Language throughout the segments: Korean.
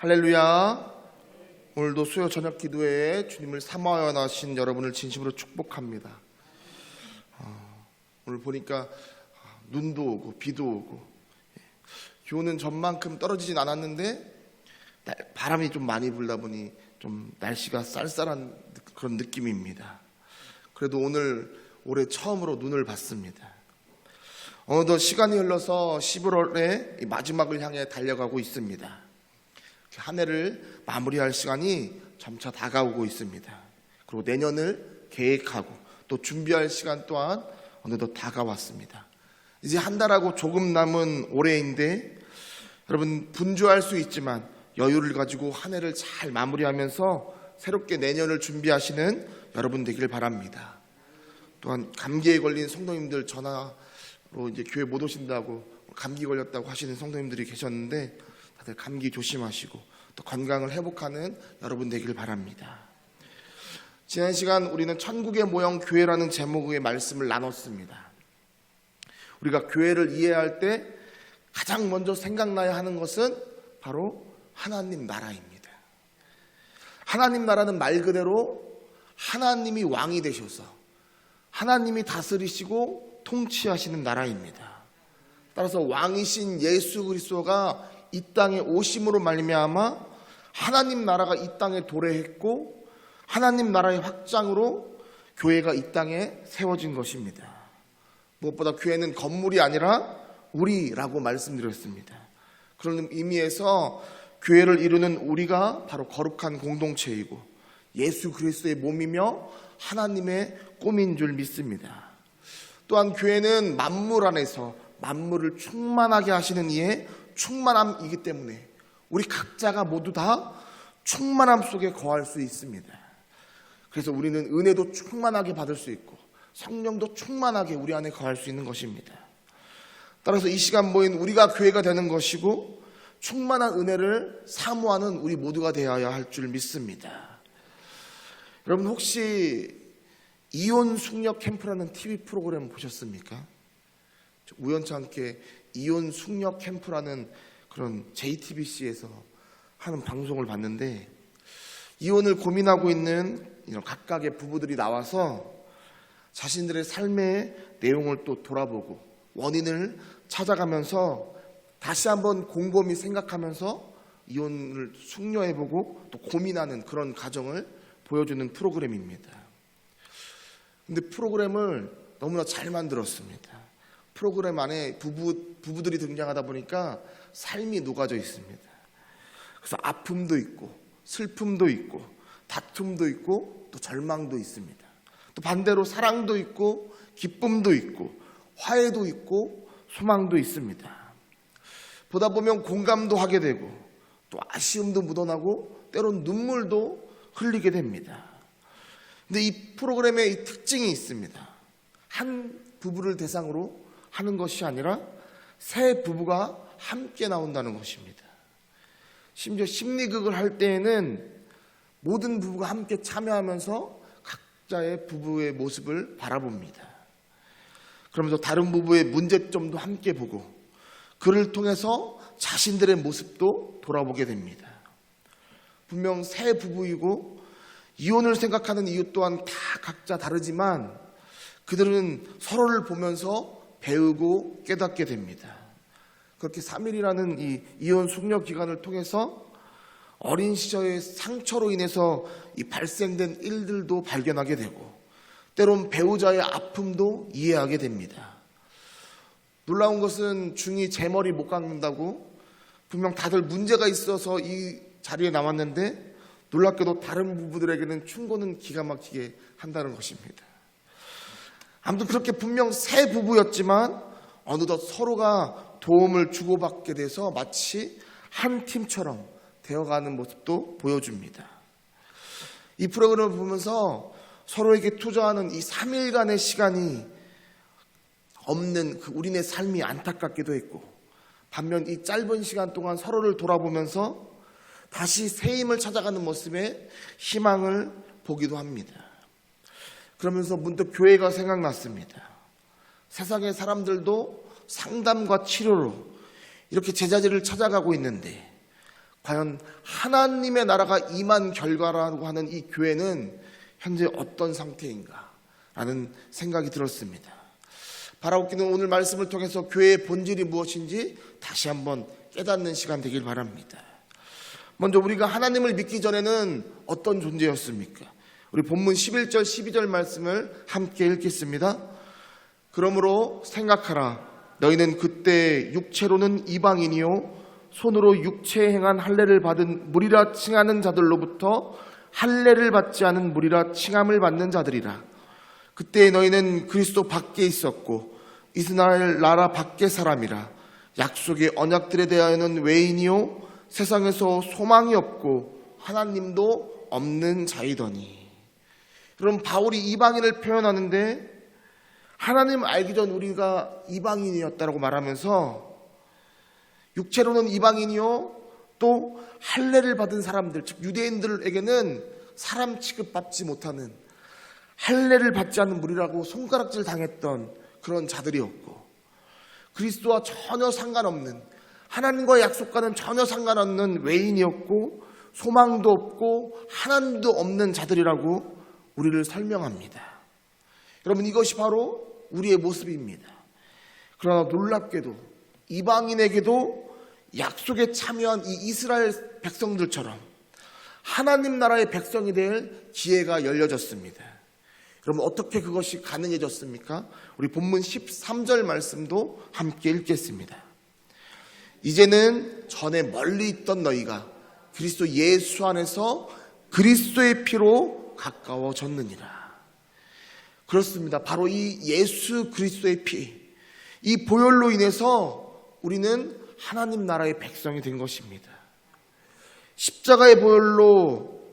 할렐루야. 오늘도 수요 저녁 기도회에 주님을 사모하여 나신 여러분을 진심으로 축복합니다. 오늘 보니까 눈도 오고 비도 오고, 비 오는 전만큼 떨어지진 않았는데 바람이 좀 많이 불다 보니 좀 날씨가 쌀쌀한 그런 느낌입니다. 그래도 오늘 올해 처음으로 눈을 봤습니다. 어느덧 시간이 흘러서 11월의 마지막을 향해 달려가고 있습니다. 한 해를 마무리할 시간이 점차 다가오고 있습니다. 그리고 내년을 계획하고 또 준비할 시간 또한 어느덧 다가왔습니다. 이제 한 달하고 조금 남은 올해인데, 여러분 분주할 수 있지만 여유를 가지고 한 해를 잘 마무리하면서 새롭게 내년을 준비하시는 여러분 되길 바랍니다. 또한 감기에 걸린 성도님들 전화로 이제 교회 못 오신다고, 감기 걸렸다고 하시는 성도님들이 계셨는데 다들 감기 조심하시고 또 건강을 회복하는 여러분 되길 바랍니다. 지난 시간 우리는 천국의 모형 교회라는 제목의 말씀을 나눴습니다. 우리가 교회를 이해할 때 가장 먼저 생각나야 하는 것은 바로 하나님 나라입니다. 하나님 나라는 말 그대로 하나님이 왕이 되셔서 하나님이 다스리시고 통치하시는 나라입니다. 따라서 왕이신 예수 그리스도가 이 땅에 오심으로 말미암아 하나님 나라가 이 땅에 도래했고, 하나님 나라의 확장으로 교회가 이 땅에 세워진 것입니다. 무엇보다 교회는 건물이 아니라 우리라고 말씀드렸습니다. 그런 의미에서 교회를 이루는 우리가 바로 거룩한 공동체이고 예수 그리스도의 몸이며 하나님의 꿈인 줄 믿습니다. 또한 교회는 만물 안에서 만물을 충만하게 하시는 이의 충만함이기 때문에 우리 각자가 모두 다 충만함 속에 거할 수 있습니다. 그래서 우리는 은혜도 충만하게 받을 수 있고 성령도 충만하게 우리 안에 거할 수 있는 것입니다. 따라서 이 시간 모인 우리가 교회가 되는 것이고 충만한 은혜를 사모하는 우리 모두가 되어야 할 줄 믿습니다. 여러분 혹시 이혼 숙녀 캠프라는 TV 프로그램 보셨습니까? 우연찮게 이혼 숙녀 캠프라는 그런 JTBC에서 하는 방송을 봤는데, 이혼을 고민하고 있는 이런 각각의 부부들이 나와서 자신들의 삶의 내용을 또 돌아보고 원인을 찾아가면서 다시 한번 곰곰이 생각하면서 이혼을 숙려해보고 또 고민하는 그런 과정을 보여주는 프로그램입니다. 근데 프로그램을 너무나 잘 만들었습니다. 프로그램 안에 부부들이 등장하다 보니까 삶이 녹아져 있습니다. 그래서 아픔도 있고 슬픔도 있고 다툼도 있고 또 절망도 있습니다. 또 반대로 사랑도 있고 기쁨도 있고 화해도 있고 소망도 있습니다. 보다 보면 공감도 하게 되고 또 아쉬움도 묻어나고 때론 눈물도 흘리게 됩니다. 근데 이 프로그램에 이 특징이 있습니다. 한 부부를 대상으로 하는 것이 아니라 세 부부가 함께 나온다는 것입니다. 심지어 심리극을 할 때에는 모든 부부가 함께 참여하면서 각자의 부부의 모습을 바라봅니다. 그러면서 다른 부부의 문제점도 함께 보고 그를 통해서 자신들의 모습도 돌아보게 됩니다. 분명 세 부부이고 이혼을 생각하는 이유 또한 다 각자 다르지만 그들은 서로를 보면서 배우고 깨닫게 됩니다. 그렇게 3일이라는 이 이혼 숙려 기간을 통해서 어린 시절의 상처로 인해서 이 발생된 일들도 발견하게 되고 때론 배우자의 아픔도 이해하게 됩니다. 놀라운 것은 중이 제 머리 못 깎는다고 분명 다들 문제가 있어서 이 자리에 나왔는데 놀랍게도 다른 부부들에게는 충고는 기가 막히게 한다는 것입니다. 아무튼 그렇게 분명 세 부부였지만 어느덧 서로가 도움을 주고받게 돼서 마치 한 팀처럼 되어가는 모습도 보여줍니다. 이 프로그램을 보면서 서로에게 투자하는 이 3일간의 시간이 없는 그 우리네 삶이 안타깝기도 했고, 반면 이 짧은 시간 동안 서로를 돌아보면서 다시 새 힘을 찾아가는 모습에 희망을 보기도 합니다. 그러면서 문득 교회가 생각났습니다. 세상의 사람들도 상담과 치료로 이렇게 제자리를 찾아가고 있는데 과연 하나님의 나라가 임한 결과라고 하는 이 교회는 현재 어떤 상태인가 라는 생각이 들었습니다. 바라옵기는 오늘 말씀을 통해서 교회의 본질이 무엇인지 다시 한번 깨닫는 시간 되길 바랍니다. 먼저 우리가 하나님을 믿기 전에는 어떤 존재였습니까? 우리 본문 11절 12절 말씀을 함께 읽겠습니다. 그러므로 생각하라. 너희는 그때 육체로는 이방인이요 손으로 육체에 행한 할례를 받은 무리라 칭하는 자들로부터 할례를 받지 않은 무리라 칭함을 받는 자들이라. 그때 너희는 그리스도 밖에 있었고 이스라엘 나라 밖의 사람이라. 약속의 언약들에 대하여는 외인이요 세상에서 소망이 없고 하나님도 없는 자이더니. 그럼 바울이 이방인을 표현하는데 하나님 알기 전 우리가 이방인이었다라고 말하면서 육체로는 이방인이요 또 할례를 받은 사람들, 즉 유대인들에게는 사람 취급받지 못하는 할례를 받지 않는 무리라고 손가락질 당했던 그런 자들이었고, 그리스도와 전혀 상관없는, 하나님과의 약속과는 전혀 상관없는 외인이었고 소망도 없고 하나님도 없는 자들이라고 우리를 설명합니다. 여러분, 이것이 바로 우리의 모습입니다. 그러나 놀랍게도 이방인에게도 약속에 참여한 이 이스라엘 백성들처럼 하나님 나라의 백성이 될 기회가 열려졌습니다. 여러분, 어떻게 그것이 가능해졌습니까? 우리 본문 13절 말씀도 함께 읽겠습니다. 이제는 전에 멀리 있던 너희가 그리스도 예수 안에서 그리스도의 피로 가까워졌느니라. 그렇습니다. 바로 이 예수 그리스도의 피, 이 보혈로 인해서 우리는 하나님 나라의 백성이 된 것입니다. 십자가의 보혈로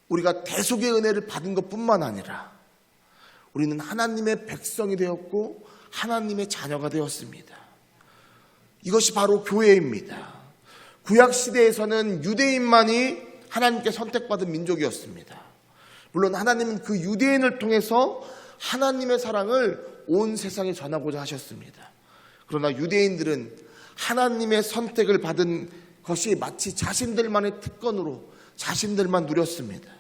우리가 대속의 은혜를 받은 것뿐만 아니라 우리는 하나님의 백성이 되었고 하나님의 자녀가 되었습니다. 이것이 바로 교회입니다. 구약시대에서는 유대인만이 하나님께 선택받은 민족이었습니다. 물론 하나님은 그 유대인을 통해서 하나님의 사랑을 온 세상에 전하고자 하셨습니다. 그러나 유대인들은 하나님의 선택을 받은 것이 마치 자신들만의 특권으로 자신들만 누렸습니다.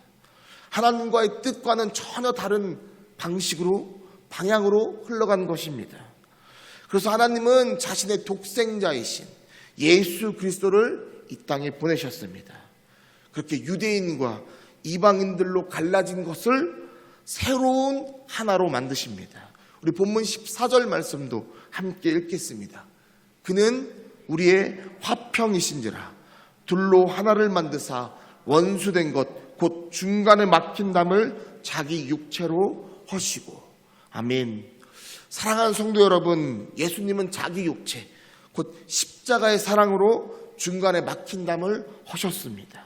하나님과의 뜻과는 전혀 다른 방식으로, 방향으로 흘러간 것입니다. 그래서 하나님은 자신의 독생자이신 예수 그리스도를 이 땅에 보내셨습니다. 그렇게 유대인과 이방인들로 갈라진 것을 새로운 하나로 만드십니다. 우리 본문 14절 말씀도 함께 읽겠습니다. 그는 우리의 화평이신지라 둘로 하나를 만드사 원수된 것 곧 중간에 막힌 담을 자기 육체로 허시고. 아멘. 사랑하는 성도 여러분, 예수님은 자기 육체 곧 십자가의 사랑으로 중간에 막힌 담을 허셨습니다.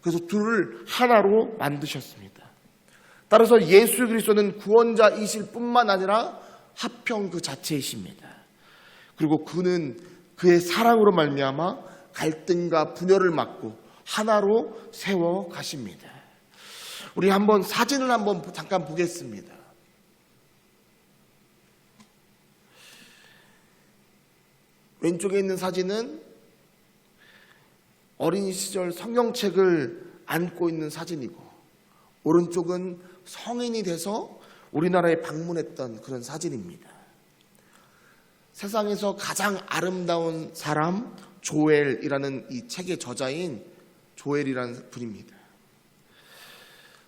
그래서 둘을 하나로 만드셨습니다. 따라서 예수 그리스도는 구원자이실 뿐만 아니라 화평 그 자체이십니다. 그리고 그는 그의 사랑으로 말미암아 갈등과 분열을 막고 하나로 세워 가십니다. 우리 한번 사진을 한번 잠깐 보겠습니다. 왼쪽에 있는 사진은 어린 시절 성경책을 안고 있는 사진이고, 오른쪽은 성인이 돼서 우리나라에 방문했던 그런 사진입니다. 세상에서 가장 아름다운 사람 조엘이라는 이 책의 저자인 조엘이라는 분입니다.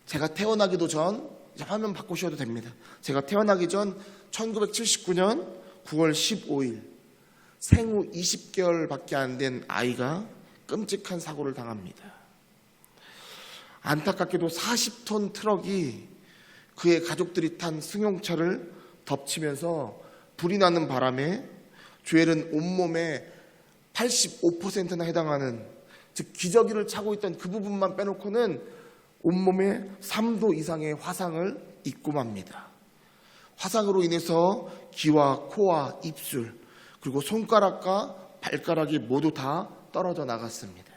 제가 태어나기도 전, 화면 바꾸셔도 됩니다. 제가 태어나기 전 1979년 9월 15일 생후 20개월밖에 안 된 아이가 끔찍한 사고를 당합니다. 안타깝게도 40톤 트럭이 그의 가족들이 탄 승용차를 덮치면서 불이 나는 바람에 조엘은 온몸에 85%나 해당하는, 즉 기저귀를 차고 있던 그 부분만 빼놓고는 온몸에 3도 이상의 화상을 입고 맙니다. 화상으로 인해서 귀와 코와 입술 그리고 손가락과 발가락이 모두 다 떨어져 나갔습니다.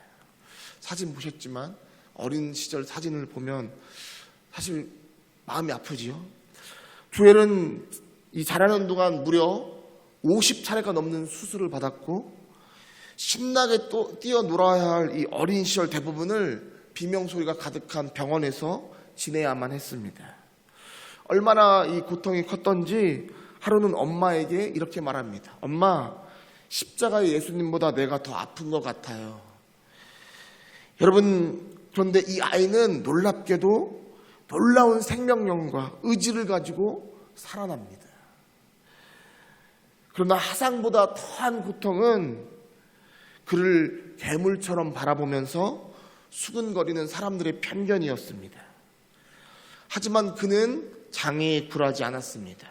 사진 보셨지만 어린 시절 사진을 보면 사실 마음이 아프지요. 조엘은 이 자라는 동안 무려 50차례가 넘는 수술을 받았고 신나게 또 뛰어놀아야 할 이 어린 시절 대부분을 비명소리가 가득한 병원에서 지내야만 했습니다. 얼마나 이 고통이 컸던지 하루는 엄마에게 이렇게 말합니다. 엄마, 십자가의 예수님보다 내가 더 아픈 것 같아요. 여러분, 그런데 이 아이는 놀랍게도 놀라운 생명력과 의지를 가지고 살아납니다. 그러나 하상보다 더한 고통은 그를 괴물처럼 바라보면서 수근거리는 사람들의 편견이었습니다. 하지만 그는 장애에 굴하지 않았습니다.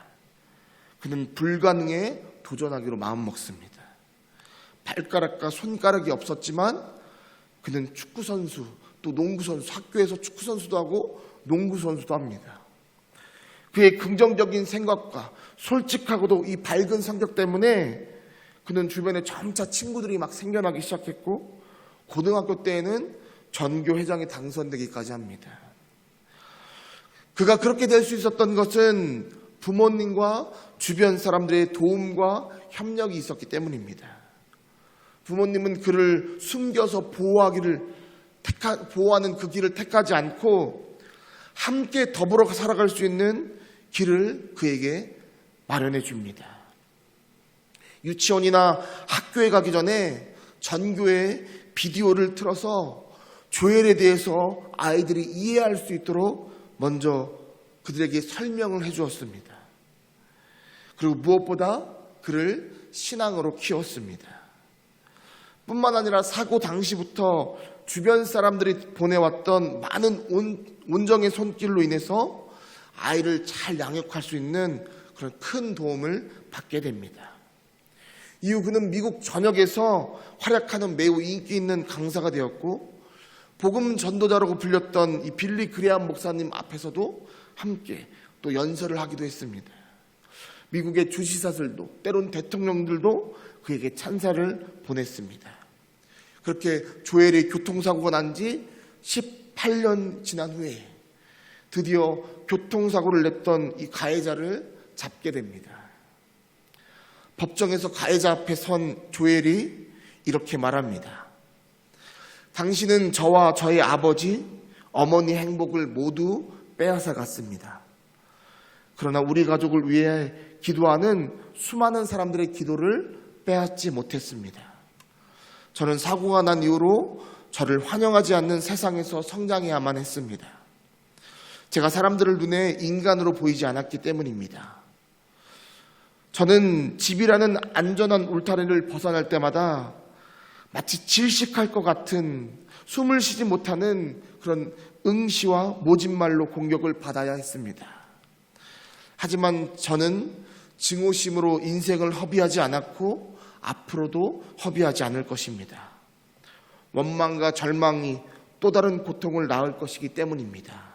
그는 불가능에 도전하기로 마음먹습니다. 발가락과 손가락이 없었지만 그는 축구선수, 또 농구선수, 학교에서 축구선수도 하고 농구선수도 합니다. 그의 긍정적인 생각과 솔직하고도 이 밝은 성격 때문에 그는 주변에 점차 친구들이 막 생겨나기 시작했고, 고등학교 때에는 전교회장에 당선되기까지 합니다. 그가 그렇게 될 수 있었던 것은 부모님과 주변 사람들의 도움과 협력이 있었기 때문입니다. 부모님은 그를 숨겨서 보호하는 그 길을 택하지 않고 함께 더불어 살아갈 수 있는 길을 그에게 마련해 줍니다. 유치원이나 학교에 가기 전에 전교에 비디오를 틀어서 조엘에 대해서 아이들이 이해할 수 있도록 먼저 그들에게 설명을 해 주었습니다. 그리고 무엇보다 그를 신앙으로 키웠습니다. 뿐만 아니라 사고 당시부터 주변 사람들이 보내왔던 많은 온정의 손길로 인해서 아이를 잘 양육할 수 있는 그런 큰 도움을 받게 됩니다. 이후 그는 미국 전역에서 활약하는 매우 인기 있는 강사가 되었고, 복음 전도자라고 불렸던 이 빌리 그레암 목사님 앞에서도 함께 또 연설을 하기도 했습니다. 미국의 주지사들도, 때론 대통령들도 그에게 찬사를 보냈습니다. 그렇게 조엘의 교통사고가 난 지 18년 지난 후에 드디어 교통사고를 냈던 이 가해자를 잡게 됩니다. 법정에서 가해자 앞에 선 조엘이 이렇게 말합니다. 당신은 저와 저의 아버지, 어머니 행복을 모두 빼앗아 갔습니다. 그러나 우리 가족을 위해 기도하는 수많은 사람들의 기도를 빼앗지 못했습니다. 저는 사고가 난 이후로 저를 환영하지 않는 세상에서 성장해야만 했습니다. 제가 사람들을 눈에 인간으로 보이지 않았기 때문입니다. 저는 집이라는 안전한 울타리를 벗어날 때마다 마치 질식할 것 같은, 숨을 쉬지 못하는 그런 응시와 모진말로 공격을 받아야 했습니다. 하지만 저는 증오심으로 인생을 허비하지 않았고 앞으로도 허비하지 않을 것입니다. 원망과 절망이 또 다른 고통을 낳을 것이기 때문입니다.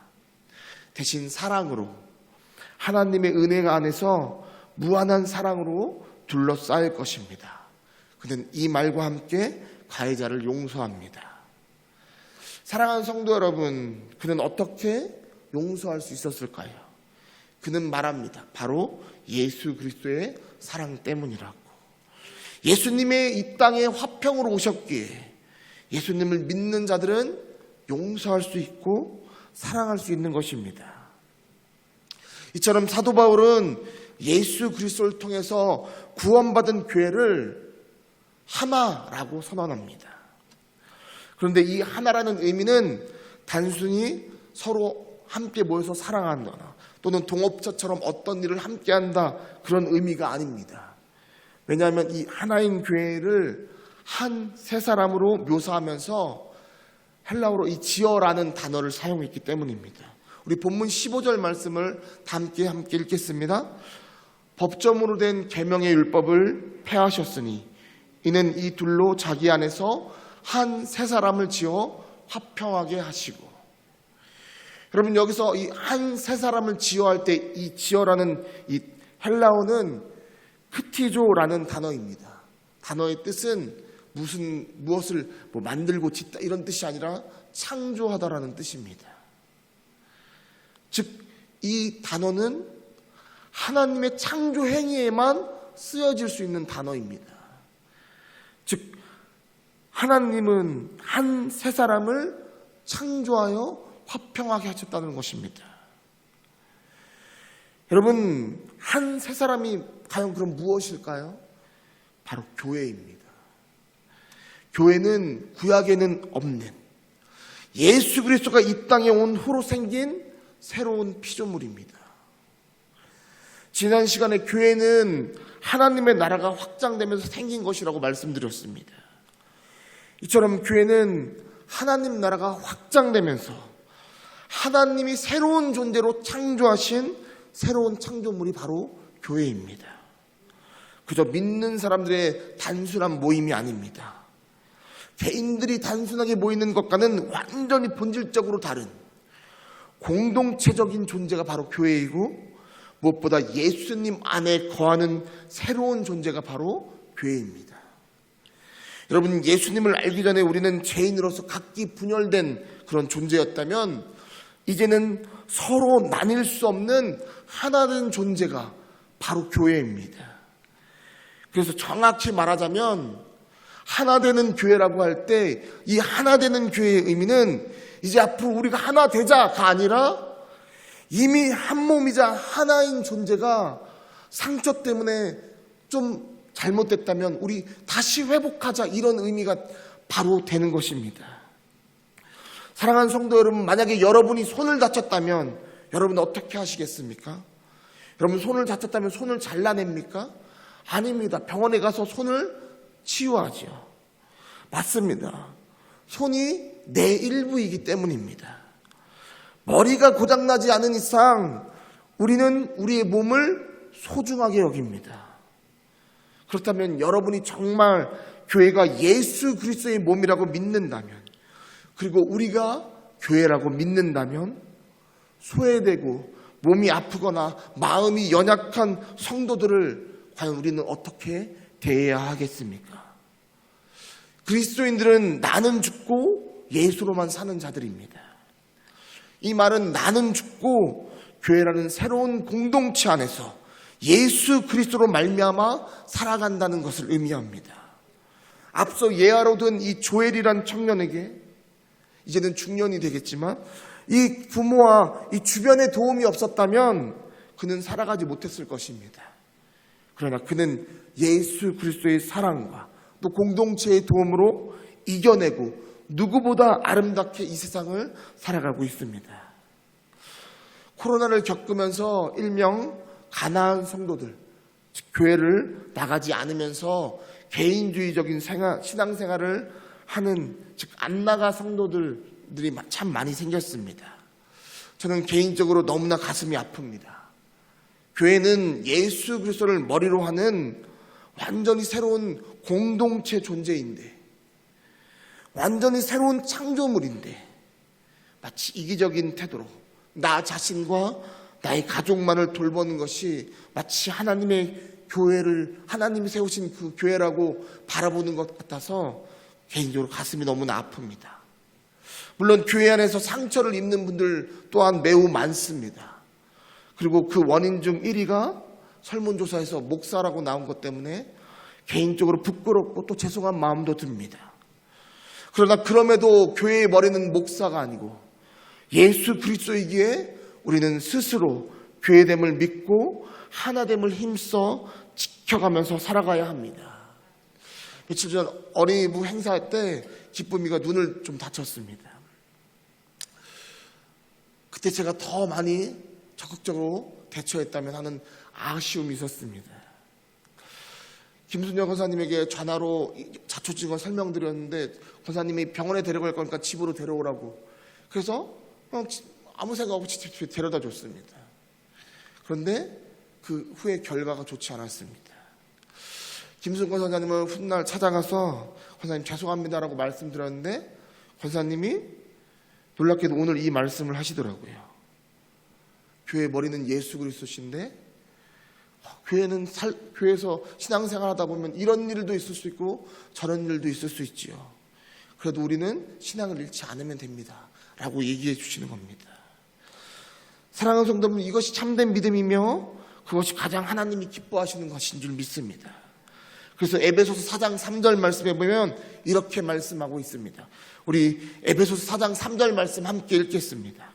대신 사랑으로, 하나님의 은혜가 안에서 무한한 사랑으로 둘러싸일 것입니다. 그는 이 말과 함께 가해자를 용서합니다. 사랑하는 성도 여러분, 그는 어떻게 용서할 수 있었을까요? 그는 말합니다. 바로 예수 그리스도의 사랑 때문이라고. 예수님의 이 땅에 화평으로 오셨기에 예수님을 믿는 자들은 용서할 수 있고 사랑할 수 있는 것입니다. 이처럼 사도 바울은 예수 그리스도를 통해서 구원받은 교회를 하나라고 선언합니다. 그런데 이 하나라는 의미는 단순히 서로 함께 모여서 사랑한다거나 또는 동업자처럼 어떤 일을 함께 한다, 그런 의미가 아닙니다. 왜냐하면 이 하나인 교회를 한 세 사람으로 묘사하면서 헬라어로 이 지어라는 단어를 사용했기 때문입니다. 우리 본문 15절 말씀을 함께 읽겠습니다. 법점으로 된 계명의 율법을 폐하셨으니 이는 이 둘로 자기 안에서 한 세 사람을 지어 화평하게 하시고. 여러분, 여기서 이 한 세 사람을 지어 할 때 이 지어라는 이 헬라어는 크티조라는 단어입니다. 단어의 뜻은 무엇을 만들고 짓다 이런 뜻이 아니라 창조하다라는 뜻입니다. 즉, 이 단어는 하나님의 창조 행위에만 쓰여질 수 있는 단어입니다. 즉, 하나님은 한 세 사람을 창조하여 화평하게 하셨다는 것입니다. 여러분, 한 세 사람이 과연 그럼 무엇일까요? 바로 교회입니다. 교회는 구약에는 없는 예수 그리스도가 이 땅에 온 후로 생긴 새로운 피조물입니다. 지난 시간에 교회는 하나님의 나라가 확장되면서 생긴 것이라고 말씀드렸습니다. 이처럼 교회는 하나님 나라가 확장되면서 하나님이 새로운 존재로 창조하신 새로운 창조물이 바로 교회입니다. 그저 믿는 사람들의 단순한 모임이 아닙니다. 개인들이 단순하게 모이는 것과는 완전히 본질적으로 다른 공동체적인 존재가 바로 교회이고, 무엇보다 예수님 안에 거하는 새로운 존재가 바로 교회입니다. 여러분, 예수님을 알기 전에 우리는 죄인으로서 각기 분열된 그런 존재였다면, 이제는 서로 나뉠 수 없는 하나된 존재가 바로 교회입니다. 그래서 정확히 말하자면 하나 되는 교회라고 할 때 이 하나 되는 교회의 의미는 이제 앞으로 우리가 하나 되자가 아니라 이미 한 몸이자 하나인 존재가 상처 때문에 좀 잘못됐다면 우리 다시 회복하자, 이런 의미가 바로 되는 것입니다. 사랑하는 성도 여러분, 만약에 여러분이 손을 다쳤다면 여러분 어떻게 하시겠습니까? 여러분 손을 다쳤다면 손을 잘라냅니까? 아닙니다. 병원에 가서 손을 치유하죠. 맞습니다. 손이 내 일부이기 때문입니다. 머리가 고장나지 않은 이상 우리는 우리의 몸을 소중하게 여깁니다. 그렇다면 여러분이 정말 교회가 예수 그리스도의 몸이라고 믿는다면, 그리고 우리가 교회라고 믿는다면 소외되고 몸이 아프거나 마음이 연약한 성도들을 과연 우리는 어떻게 대해야 하겠습니까? 그리스도인들은 나는 죽고 예수로만 사는 자들입니다. 이 말은 나는 죽고 교회라는 새로운 공동체 안에서 예수 그리스도로 말미암아 살아간다는 것을 의미합니다. 앞서 예하로 든 이 조엘이란 청년에게, 이제는 중년이 되겠지만, 이 부모와 이 주변의 도움이 없었다면 그는 살아가지 못했을 것입니다. 그러나 그는 예수 그리스도의 사랑과 또 공동체의 도움으로 이겨내고 누구보다 아름답게 이 세상을 살아가고 있습니다. 코로나를 겪으면서 일명 가난한 성도들, 즉 교회를 나가지 않으면서 개인주의적인 신앙생활을 하는, 즉 안 나가 성도들이 참 많이 생겼습니다. 저는 개인적으로 너무나 가슴이 아픕니다. 교회는 예수 그리스도를 머리로 하는 완전히 새로운 공동체 존재인데, 완전히 새로운 창조물인데, 마치 이기적인 태도로 나 자신과 나의 가족만을 돌보는 것이 마치 하나님의 교회를, 하나님이 세우신 그 교회라고 바라보는 것 같아서 개인적으로 가슴이 너무나 아픕니다. 물론 교회 안에서 상처를 입는 분들 또한 매우 많습니다. 그리고 그 원인 중 1위가 설문조사에서 목사라고 나온 것 때문에 개인적으로 부끄럽고 또 죄송한 마음도 듭니다. 그러나 그럼에도 교회의 머리는 목사가 아니고 예수 그리스도이기에 우리는 스스로 교회됨을 믿고 하나됨을 힘써 지켜가면서 살아가야 합니다. 며칠 전 어린이부 행사 때 기쁨이가 눈을 좀 다쳤습니다. 그때 제가 더 많이 적극적으로 대처했다면 하는 아쉬움이 있었습니다. 김순영 권사님에게 전화로 자초지건 설명드렸는데 권사님이 병원에 데려갈 거니까 집으로 데려오라고, 그래서 아무 생각 없이 집에 데려다 줬습니다. 그런데 그 후에 결과가 좋지 않았습니다. 김순영 권사님을 훗날 찾아가서 권사님 죄송합니다라고 말씀드렸는데 권사님이 놀랍게도 오늘 이 말씀을 하시더라고요. 교회의 머리는 예수 그리스도신데 교회에서 신앙생활 하다 보면 이런 일도 있을 수 있고 저런 일도 있을 수 있지요. 그래도 우리는 신앙을 잃지 않으면 됩니다 라고 얘기해 주시는 겁니다. 사랑하는 성도분, 이것이 참된 믿음이며 그것이 가장 하나님이 기뻐하시는 것인 줄 믿습니다. 그래서 에베소서 4장 3절 말씀에 보면 이렇게 말씀하고 있습니다. 우리 에베소서 4장 3절 말씀 함께 읽겠습니다.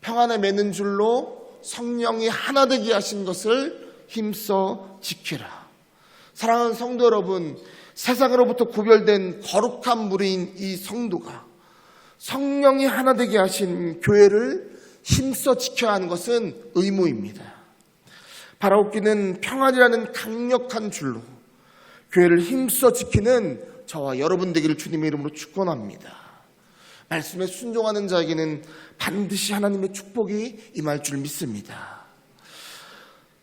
평안에 매는 줄로 성령이 하나 되게 하신 것을 힘써 지키라. 사랑하는 성도 여러분, 세상으로부터 구별된 거룩한 무리인 이 성도가 성령이 하나 되게 하신 교회를 힘써 지켜야 하는 것은 의무입니다. 바라옵기는 평안이라는 강력한 줄로 교회를 힘써 지키는 저와 여러분 되기를 주님의 이름으로 축원합니다. 말씀에 순종하는 자에게는 반드시 하나님의 축복이 임할 줄 믿습니다.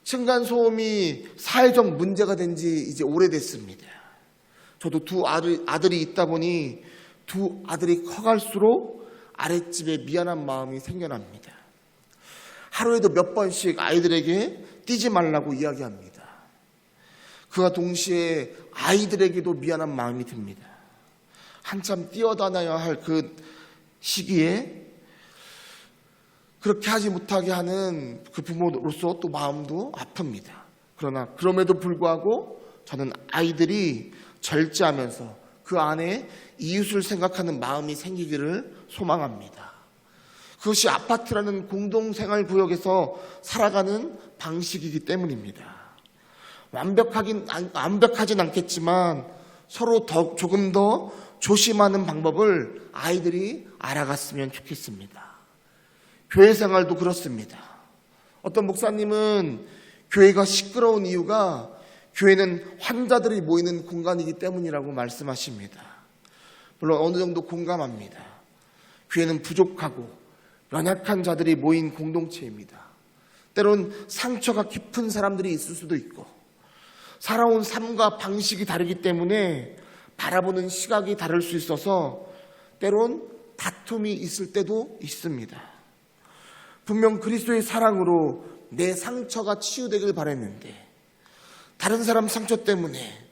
층간소음이 사회적 문제가 된 지 이제 오래됐습니다. 저도 두 아들이 있다 보니 두 아들이 커갈수록 아랫집에 미안한 마음이 생겨납니다. 하루에도 몇 번씩 아이들에게 뛰지 말라고 이야기합니다. 그와 동시에 아이들에게도 미안한 마음이 듭니다. 한참 뛰어다녀야 할 그 시기에 그렇게 하지 못하게 하는 그 부모로서 또 마음도 아픕니다. 그러나 그럼에도 불구하고 저는 아이들이 절제하면서 그 안에 이웃을 생각하는 마음이 생기기를 소망합니다. 그것이 아파트라는 공동생활구역에서 살아가는 방식이기 때문입니다. 완벽하진 않겠지만 서로 조금 더 조심하는 방법을 아이들이 알아갔으면 좋겠습니다. 교회 생활도 그렇습니다. 어떤 목사님은 교회가 시끄러운 이유가 교회는 환자들이 모이는 공간이기 때문이라고 말씀하십니다. 물론 어느 정도 공감합니다. 교회는 부족하고 연약한 자들이 모인 공동체입니다. 때론 상처가 깊은 사람들이 있을 수도 있고 살아온 삶과 방식이 다르기 때문에 바라보는 시각이 다를 수 있어서 때론 다툼이 있을 때도 있습니다. 분명 그리스도의 사랑으로 내 상처가 치유되길 바랬는데 다른 사람 상처 때문에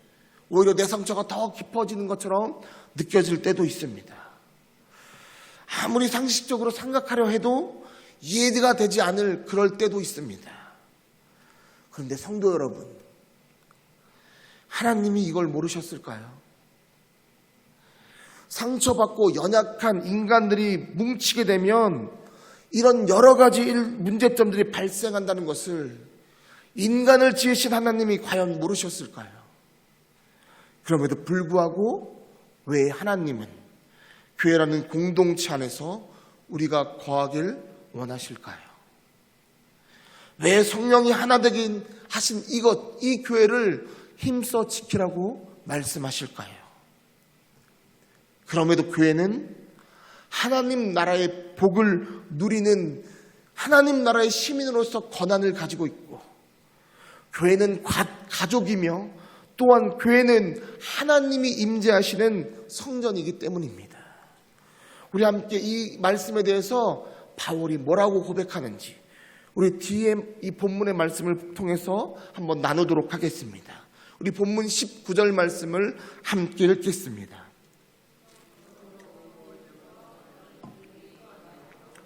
오히려 내 상처가 더 깊어지는 것처럼 느껴질 때도 있습니다. 아무리 상식적으로 생각하려 해도 이해가 되지 않을 그럴 때도 있습니다. 그런데 성도 여러분, 하나님이 이걸 모르셨을까요? 상처받고 연약한 인간들이 뭉치게 되면 이런 여러 가지 문제점들이 발생한다는 것을 인간을 지으신 하나님이 과연 모르셨을까요? 그럼에도 불구하고 왜 하나님은 교회라는 공동체 안에서 우리가 거하길 원하실까요? 왜 성령이 하나 되긴 하신 이 교회를 힘써 지키라고 말씀하실까요? 그럼에도 교회는 하나님 나라의 복을 누리는 하나님 나라의 시민으로서 권한을 가지고 있고 교회는 가족이며 또한 교회는 하나님이 임재하시는 성전이기 때문입니다. 우리 함께 이 말씀에 대해서 바울이 뭐라고 고백하는지 우리 뒤에 이 본문의 말씀을 통해서 한번 나누도록 하겠습니다. 우리 본문 19절 말씀을 함께 읽겠습니다.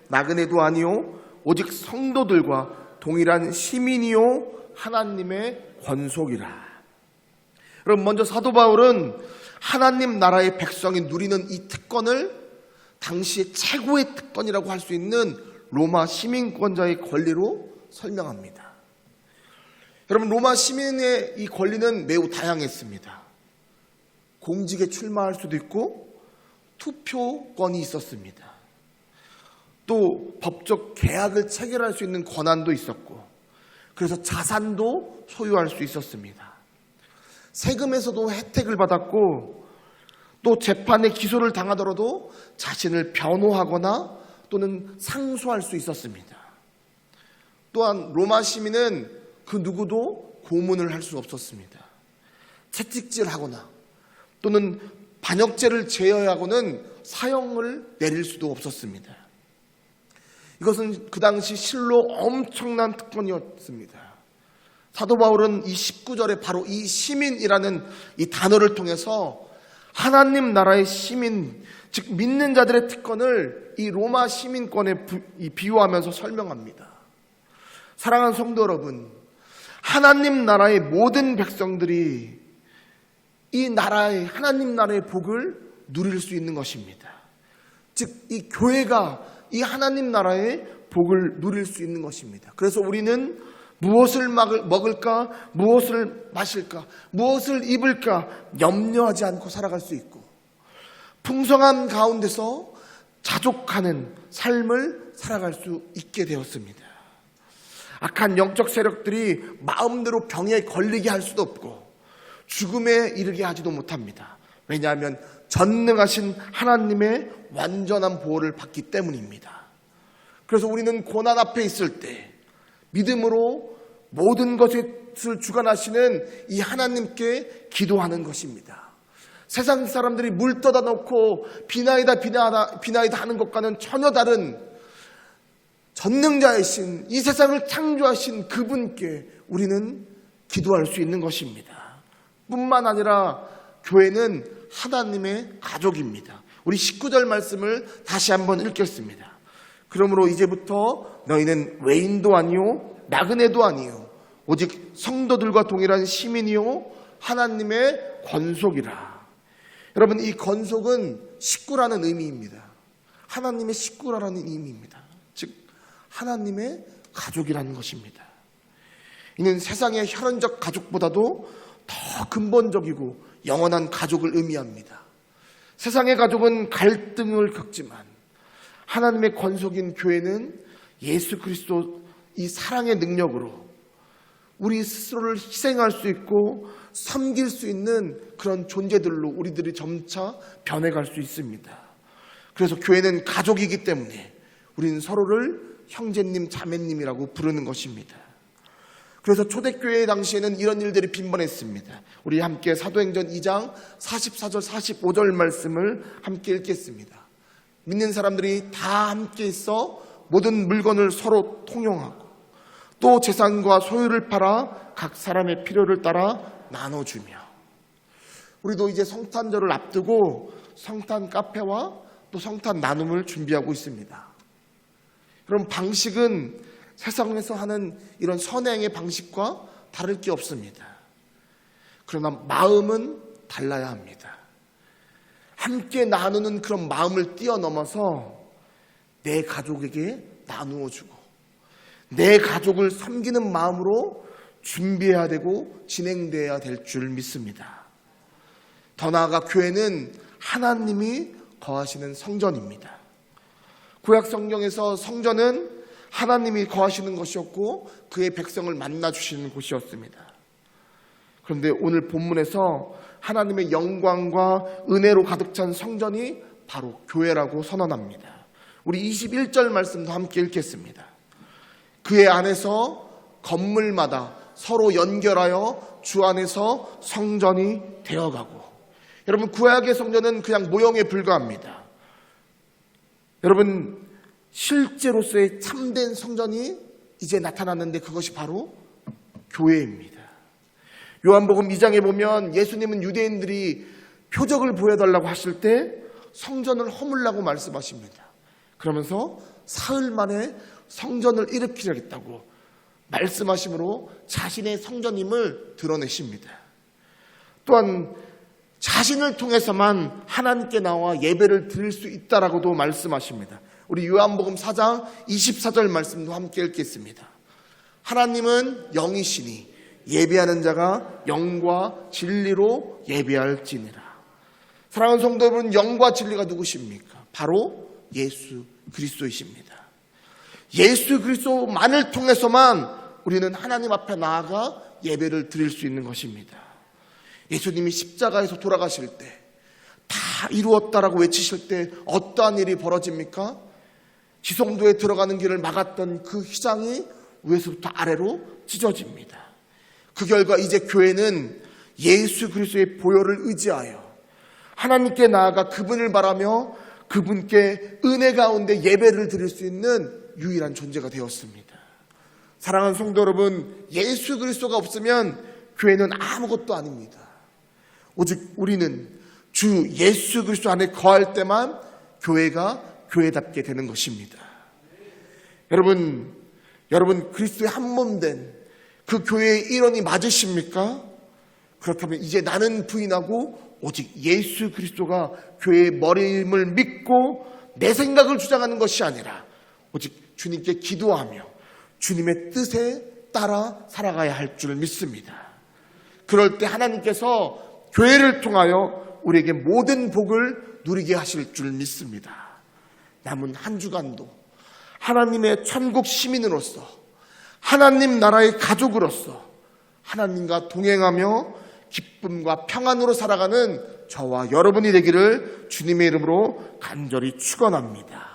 나그네도 아니요 오직 성도들과 동일한 시민이요 하나님의 권속이라. 여러분, 먼저 사도 바울은 하나님 나라의 백성이 누리는 이 특권을 당시의 최고의 특권이라고 할 수 있는 로마 시민권자의 권리로 설명합니다. 여러분, 로마 시민의 이 권리는 매우 다양했습니다. 공직에 출마할 수도 있고 투표권이 있었습니다. 또 법적 계약을 체결할 수 있는 권한도 있었고 그래서 자산도 소유할 수 있었습니다. 세금에서도 혜택을 받았고 또 재판에 기소를 당하더라도 자신을 변호하거나 또는 상소할 수 있었습니다. 또한 로마 시민은 그 누구도 고문을 할 수 없었습니다. 채찍질하거나 또는 반역죄를 제어하고는 사형을 내릴 수도 없었습니다. 이것은 그 당시 실로 엄청난 특권이었습니다. 사도 바울은 이 19절에 바로 이 시민이라는 이 단어를 통해서 하나님 나라의 시민, 즉 믿는 자들의 특권을 이 로마 시민권에 비유하면서 설명합니다. 사랑하는 성도 여러분, 하나님 나라의 모든 백성들이 이 나라의, 하나님 나라의 복을 누릴 수 있는 것입니다. 즉, 이 교회가 이 하나님 나라의 복을 누릴 수 있는 것입니다. 그래서 우리는 무엇을 먹을까, 무엇을 마실까, 무엇을 입을까 염려하지 않고 살아갈 수 있고, 풍성한 가운데서 자족하는 삶을 살아갈 수 있게 되었습니다. 악한 영적 세력들이 마음대로 병에 걸리게 할 수도 없고 죽음에 이르게 하지도 못합니다. 왜냐하면 전능하신 하나님의 완전한 보호를 받기 때문입니다. 그래서 우리는 고난 앞에 있을 때 믿음으로 모든 것을 주관하시는 이 하나님께 기도하는 것입니다. 세상 사람들이 물 떠다 놓고 비나이다 하는 것과는 전혀 다른 전능자이신, 이 세상을 창조하신 그분께 우리는 기도할 수 있는 것입니다. 뿐만 아니라 교회는 하나님의 가족입니다. 우리 19절 말씀을 다시 한번 읽겠습니다. 그러므로 이제부터 너희는 외인도 아니요 나그네도 아니요 오직 성도들과 동일한 시민이요 하나님의 권속이라. 여러분, 이 권속은 식구라는 의미입니다. 하나님의 식구라는 의미입니다. 즉 하나님의 가족이라는 것입니다. 이는 세상의 혈연적 가족보다도 더 근본적이고 영원한 가족을 의미합니다. 세상의 가족은 갈등을 겪지만 하나님의 권속인 교회는 예수 그리스도 이 사랑의 능력으로 우리 스스로를 희생할 수 있고 섬길 수 있는 그런 존재들로 우리들이 점차 변해갈 수 있습니다. 그래서 교회는 가족이기 때문에 우리는 서로를 형제님, 자매님이라고 부르는 것입니다. 그래서 초대교회 당시에는 이런 일들이 빈번했습니다. 우리 함께 사도행전 2장 44절 45절 말씀을 함께 읽겠습니다. 믿는 사람들이 다 함께 있어 모든 물건을 서로 통용하고 또 재산과 소유를 팔아 각 사람의 필요를 따라 나눠주며. 우리도 이제 성탄절을 앞두고 성탄 카페와 또 성탄 나눔을 준비하고 있습니다. 그럼 방식은 세상에서 하는 이런 선행의 방식과 다를 게 없습니다. 그러나 마음은 달라야 합니다. 함께 나누는 그런 마음을 뛰어넘어서 내 가족에게 나누어 주고 내 가족을 섬기는 마음으로 준비해야 되고 진행돼야 될 줄 믿습니다. 더 나아가 교회는 하나님이 거하시는 성전입니다. 구약 성경에서 성전은 하나님이 거하시는 것이었고 그의 백성을 만나주시는 곳이었습니다. 그런데 오늘 본문에서 하나님의 영광과 은혜로 가득 찬 성전이 바로 교회라고 선언합니다. 우리 21절 말씀도 함께 읽겠습니다. 그의 안에서 건물마다 서로 연결하여 주 안에서 성전이 되어가고. 여러분, 구약의 성전은 그냥 모형에 불과합니다. 여러분, 실제로서의 참된 성전이 이제 나타났는데 그것이 바로 교회입니다. 요한복음 2장에 보면 예수님은 유대인들이 표적을 보여달라고 하실 때 성전을 허물라고 말씀하십니다. 그러면서 사흘 만에 성전을 일으키려겠다고 말씀하심으로 자신의 성전임을 드러내십니다. 또한 자신을 통해서만 하나님께 나와 예배를 드릴 수 있다라고도 말씀하십니다. 우리 요한복음 4장 24절 말씀도 함께 읽겠습니다. 하나님은 영이시니 예배하는 자가 영과 진리로 예배할지니라. 사랑하는 성도 여러분, 영과 진리가 누구십니까? 바로 예수 그리스도이십니다. 예수 그리스도만을 통해서만 우리는 하나님 앞에 나아가 예배를 드릴 수 있는 것입니다. 예수님이 십자가에서 돌아가실 때 다 이루었다라고 외치실 때 어떠한 일이 벌어집니까? 지성도에 들어가는 길을 막았던 그 휘장이 위에서부터 아래로 찢어집니다. 그 결과 이제 교회는 예수 그리스도의 보혈을 의지하여 하나님께 나아가 그분을 바라며 그분께 은혜 가운데 예배를 드릴 수 있는 유일한 존재가 되었습니다. 사랑하는 성도 여러분, 예수 그리스도가 없으면 교회는 아무것도 아닙니다. 오직 우리는 주 예수 그리스도 안에 거할 때만 교회가 교회답게 되는 것입니다. 여러분 그리스도의 한 몸 된 그 교회의 일원이 맞으십니까? 그렇다면 이제 나는 부인하고 오직 예수 그리스도가 교회의 머리임을 믿고 내 생각을 주장하는 것이 아니라 오직 주님께 기도하며 주님의 뜻에 따라 살아가야 할 줄 믿습니다. 그럴 때 하나님께서 교회를 통하여 우리에게 모든 복을 누리게 하실 줄 믿습니다. 남은 한 주간도 하나님의 천국 시민으로서 하나님 나라의 가족으로서 하나님과 동행하며 기쁨과 평안으로 살아가는 저와 여러분이 되기를 주님의 이름으로 간절히 축원합니다.